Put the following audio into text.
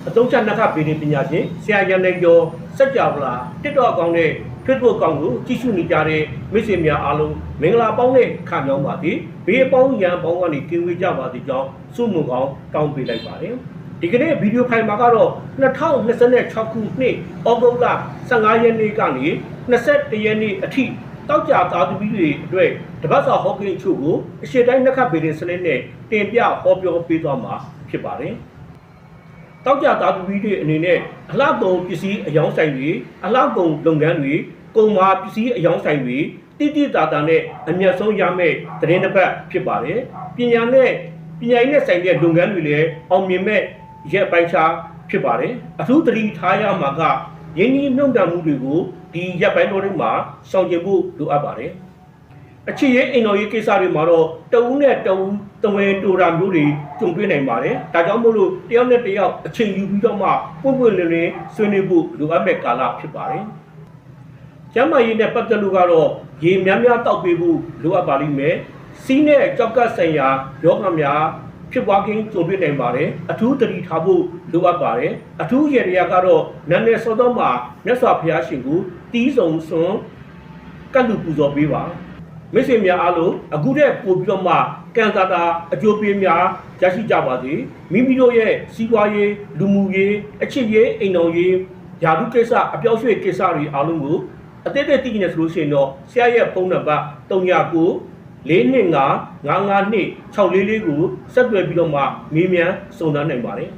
အသုံးချနှစ်ခဗေဒင်ပညာရှင်ဆရာရန်နိုင်ကျော်စက်ကြဝဠာ TikTok အကောင့်နဲ့ Facebook အကောင့်ကိုကြည့်ရှုနေကြတဲ့မိတ်ဆွေများအားလုံးမင်္ဂလာပေါင်းနဲ့ခံကြောင်းပါသည်ဘေးအပေါင်းရန်ပေါင်းကနေကင်းဝေးကြပါသည်ကြောင်းဆုမွန်ကောင်းတောင်းပေးလိုက်ပါတယ်ဒီကနေ့ဗီဒီယိုဖိုင်မှာကတော့2026ခုနှစ်ဩဂုတ်လ15ရက်နေ့ကနေ21ရက်နေ့အထိတောက်ကြသားသမီးတွေအတွက်တပတ်စာဟောကိန်းအချို့ကိုအရှေ့တိုင်းနှစ်ခဗေဒင်စနစ်နဲ့တင်ပြဟောပြောပေးသွားမှာဖြစ်ပါတယ်တောက်ကြသားသမီးတွေအနေနဲ့အလှကုန်ပစ္စည်းအယောင်းဆိုင်တွေအလှကုန်လုပ်ငန်းတွေကုန်မာပစ္စည်းအယောင်းဆိုင်တွေတိတိတာတာနဲ့အမျက်ဆုံးရမယ့်သတင်းတစ်ပတ်ဖြစ်ပါတယ်ပညာရေးနဲ့ဆိုင်တဲ့လုပ်ငန်းတွေလည်းအောင်မြင်မဲ့ရက်ပိုင်းခြားဖြစ်ပါတယ်အထူးသတိထားရမှာကရင်းနှီးမြှုပ်နှံမှုတွေကိုဒီရက်ပိုင်းတော်တွေမှာရှောင်ကျဉ်ဖို့လိုအပ်ပါတယ်အခြေရေးအိမ်တော်ရေးကိစ္စတွေမှာတော့တဦးနဲ့တဦးတဝဲတူတာမျိုးတွေကြုံတွေ့နိုင်ပါတယ်ဒါကြောင့်မို့လို့တယောက်နဲ့တယောက်အချိန်ယူပြီးတော့မှပွင့်ပွင့်လင်းလင်းဆွေးနွေးဖို့လိုအပ်မဲ့ကာလဖြစ်ပါတယ်ကျမ်းမာရေးနဲ့ပတ်သက်လို့ကတော့ရေများများတောက်ပေးဖို့လိုအပ်ပါလိမ့်မယ်စီးနဲ့ကြောက်ကပ်ဆိုင်ရာယောဂများဖြစ်ပွားခြင်းကြုံတွေ့နိုင်ပါတယ်အထူးသတိထားဖို့လိုအပ်ပါတယ်အထူးရည်ရကတော့နာမည်စောတော့မှာမြတ်စွာဘုရားရှင်ကိုတီးဆောင်စွန်ကတ်လူပူဇော်ပေးပါမိတ်ဆွေများအားလုံးအခုတည်းပို့ပြီးတော့မှကန်စာတာအကျိုးပေးများရရှိကြပါစေမိမိတို့ရဲ့စီးပွားရေးလူမှုရေးအချစ်ရေးအိမ်တော်ရေးယာတုကိစ္စအပြောင်းရွှေ့ကိစ္စတွေအားလုံးကိုအသေးသေးသိနေဆိုလို့ရှိရင်တော့ဆရာရဲ့ဖုန်းနံပါတ်39 425 552 644ကိုဆက်သွယ်ပြီးတော့မှမေးမြန်းစုံစမ်းနိုင်ပါတယ်